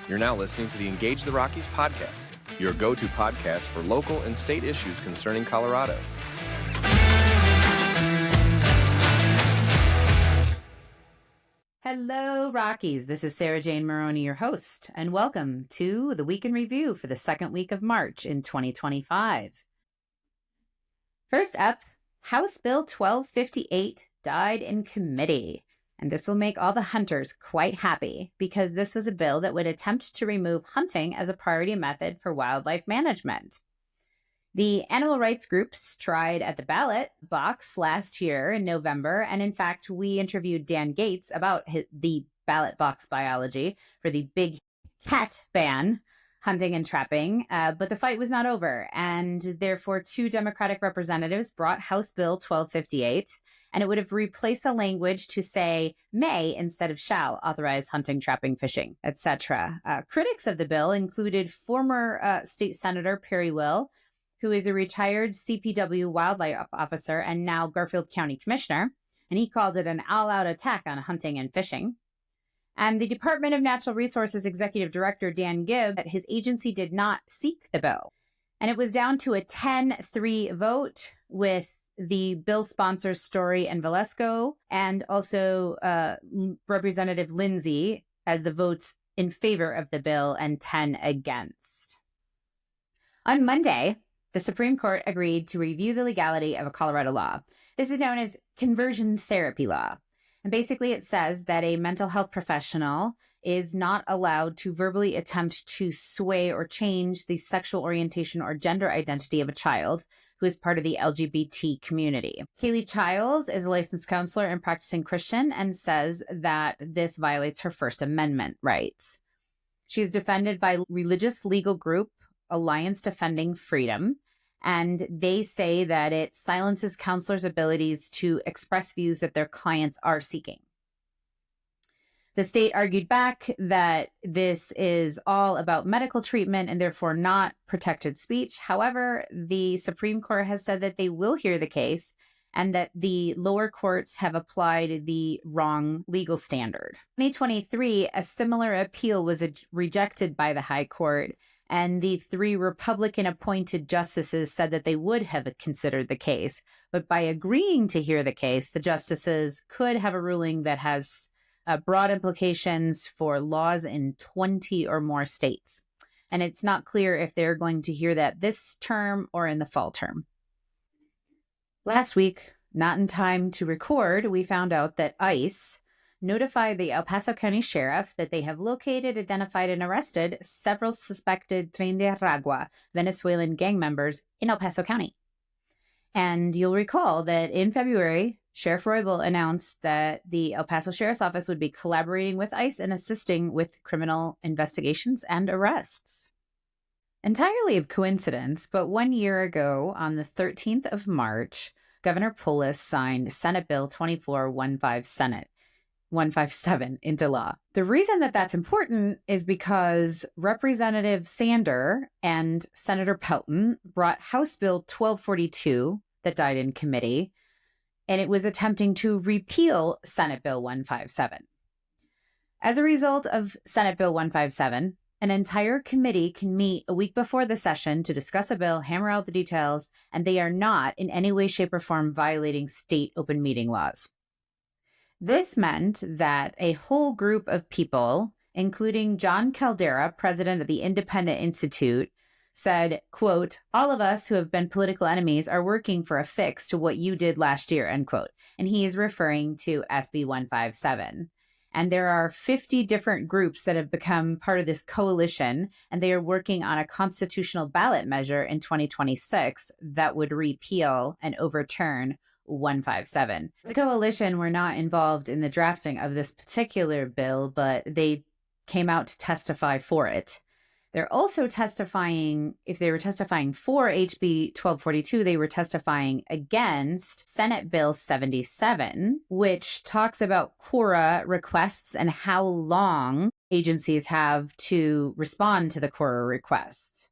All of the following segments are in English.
You're now listening to the Engage the Rockies podcast, your go-to podcast for local and state issues concerning Colorado. Hello, Rockies. This is Sarah Jane Maroney, your host, and welcome to the Week in Review for the second week of March in 2025. First up, House Bill 1258 died in committee, and this will make all the hunters quite happy because this was a bill that would attempt to remove hunting as a priority method for wildlife management. The animal rights groups tried at the ballot box last year in November, and in fact, we interviewed Dan Gates about the ballot box biology for the big cat ban, hunting and trapping, but the fight was not over, and therefore two Democratic representatives brought House Bill 1258, and it would have replaced the language to say may instead of shall authorize hunting, trapping, fishing, etc. Critics of the bill included former State Senator Perry Will, who is a retired CPW wildlife officer and now Garfield County Commissioner, and he called it an all-out attack on hunting and fishing. And the Department of Natural Resources Executive Director Dan Gibb, that his agency did not seek the bill. And it was down to a 10-3 vote with the bill sponsors Story and Velasco, and also Representative Lindsay as the votes in favor of the bill and 10 against. On Monday, the Supreme Court agreed to review the legality of a Colorado law. This is known as conversion therapy law. And basically it says that a mental health professional is not allowed to verbally attempt to sway or change the sexual orientation or gender identity of a child who is part of the LGBT community. Kaylee Childs is a licensed counselor and practicing Christian and says that this violates her First Amendment rights. She is defended by religious legal group Alliance Defending Freedom, and they say that it silences counselors' abilities to express views that their clients are seeking. The state argued back that this is all about medical treatment and therefore not protected speech. However, the Supreme Court has said that they will hear the case and that the lower courts have applied the wrong legal standard. In 2023, a similar appeal was rejected by the High Court, and the three Republican-appointed justices said that they would have considered the case. But by agreeing to hear the case, the justices could have a ruling that has broad implications for laws in 20 or more states. And it's not clear if they're going to hear that this term or in the fall term. Last week, not in time to record, we found out that ICE notified the El Paso County Sheriff that they have located, identified, and arrested several suspected Tren de Aragua Venezuelan gang members in El Paso County. And you'll recall that in February, Sheriff Roybal announced that the El Paso Sheriff's Office would be collaborating with ICE and assisting with criminal investigations and arrests. Entirely of coincidence, but 1 year ago, on the 13th of March, Governor Polis signed Senate Bill 157 into law. The reason that that's important is because Representative Sander and Senator Pelton brought House Bill 1242 that died in committee, and it was attempting to repeal Senate Bill 157. As a result of Senate Bill 157, an entire committee can meet a week before the session to discuss a bill, hammer out the details, and they are not in any way, shape, or form violating state open meeting laws. This meant that a whole group of people, including John Caldera, president of the Independent Institute, said, quote, all of us who have been political enemies are working for a fix to what you did last year, end quote. And he is referring to SB 157. And there are 50 different groups that have become part of this coalition, and they are working on a constitutional ballot measure in 2026 that would repeal and overturn 157. The coalition were not involved in the drafting of this particular bill, but they came out to testify for it. They're also testifying, if they were testifying for HB 1242, they were testifying against Senate Bill 77, which talks about QORA requests and how long agencies have to respond to the QORA request.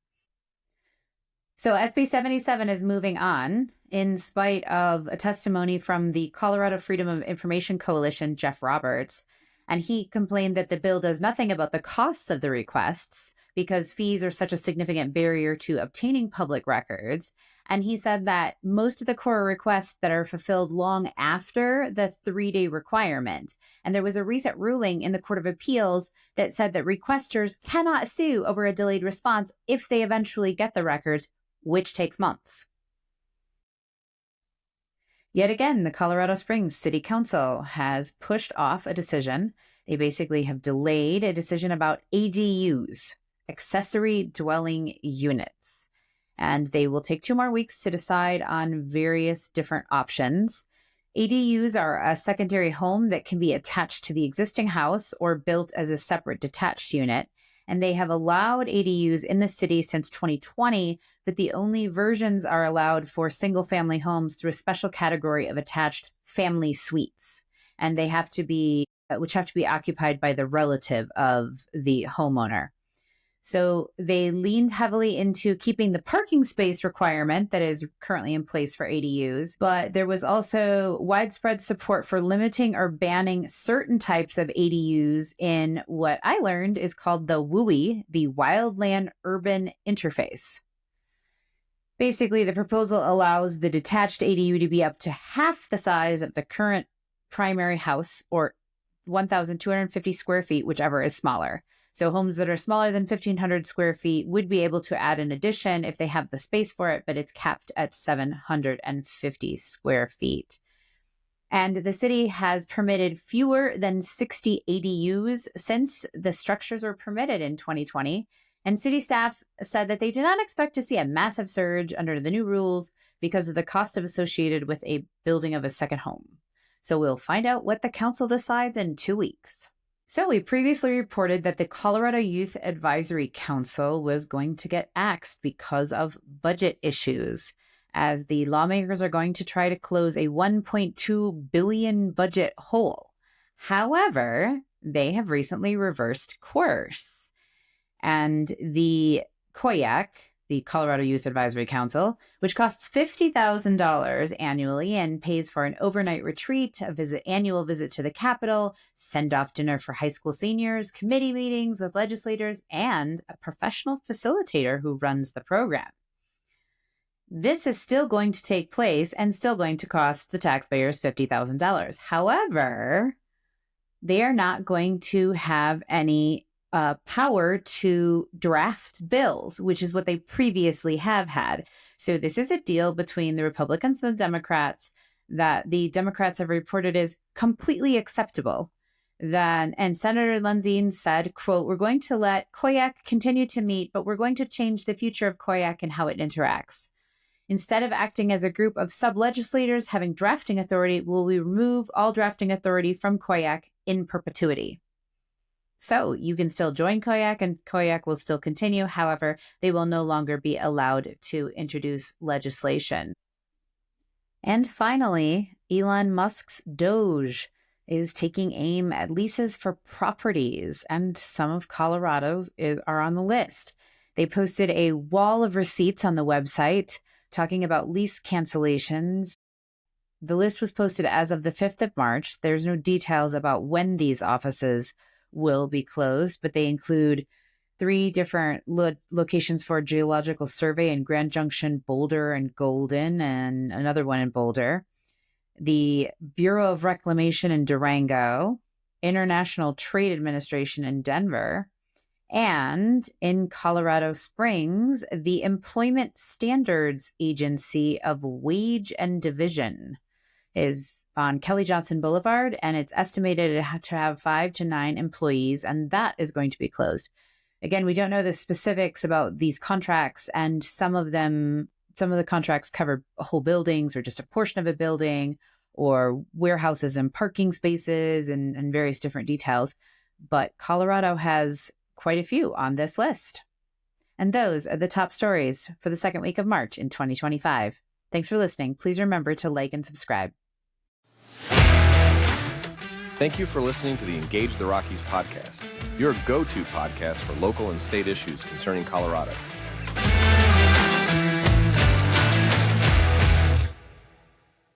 So SB 77 is moving on in spite of a testimony from the Colorado Freedom of Information Coalition, Jeff Roberts. And he complained that the bill does nothing about the costs of the requests because fees are such a significant barrier to obtaining public records. And he said that most of the core requests that are fulfilled long after the 3-day requirement. And there was a recent ruling in the Court of Appeals that said that requesters cannot sue over a delayed response if they eventually get the records, which takes months. Yet again, the Colorado Springs City Council has pushed off a decision. They basically have delayed a decision about ADUs, accessory dwelling units. And they will take 2 more weeks to decide on various different options. ADUs are a secondary home that can be attached to the existing house or built as a separate detached unit. And they have allowed ADUs in the city since 2020, but the only versions are allowed for single-family homes through a special category of attached family suites. And they have to be, which have to be occupied by the relative of the homeowner. So they leaned heavily into keeping the parking space requirement that is currently in place for ADUs, but there was also widespread support for limiting or banning certain types of ADUs in what I learned is called the WUI, the Wildland Urban Interface. Basically, the proposal allows the detached ADU to be up to half the size of the current primary house, or 1,250 square feet, whichever is smaller. So homes that are smaller than 1,500 square feet would be able to add an addition if they have the space for it, but it's capped at 750 square feet. And the city has permitted fewer than 60 ADUs since the structures were permitted in 2020. And city staff said that they did not expect to see a massive surge under the new rules because of the cost associated with a building of a second home. So we'll find out what the council decides in 2 weeks. So we previously reported that the Colorado Youth Advisory Council was going to get axed because of budget issues, as the lawmakers are going to try to close a $1.2 billion budget hole. However, they have recently reversed course. And the COYAC, the Colorado Youth Advisory Council, which costs $50,000 annually and pays for an overnight retreat, annual visit to the Capitol, send-off dinner for high school seniors, committee meetings with legislators, and a professional facilitator who runs the program. This is still going to take place and still going to cost the taxpayers $50,000. However, they are not going to have any power to draft bills, which is what they previously have had. So this is a deal between the Republicans and the Democrats that the Democrats have reported is completely acceptable. And Senator Lundeen said, quote, "We're going to let COYAC continue to meet, but we're going to change the future of COYAC and how it interacts. Instead of acting as a group of sub-legislators having drafting authority, will we remove all drafting authority from COYAC in perpetuity?" So you can still join COYAC and COYAC will still continue. However, they will no longer be allowed to introduce legislation. And finally, Elon Musk's Doge is taking aim at leases for properties, and some of Colorado's are on the list. They posted a wall of receipts on the website talking about lease cancellations. The list was posted as of the 5th of March. There's no details about when these offices will be closed, but they include 3 different locations for Geological Survey in Grand Junction, Boulder, and Golden, and another one in Boulder. The Bureau of Reclamation in Durango, International Trade Administration in Denver, and in Colorado Springs, the Employment Standards Agency of Wage and Division is on Kelly Johnson Boulevard, and it's estimated to have 5 to 9 employees, and that is going to be closed. Again, we don't know the specifics about these contracts, and some of the contracts cover whole buildings or just a portion of a building or warehouses and parking spaces and various different details. But Colorado has quite a few on this list. And those are the top stories for the second week of March in 2025. Thanks for listening. Please remember to like and subscribe. Thank you for listening to the Engage the Rockies podcast, your go-to podcast for local and state issues concerning Colorado.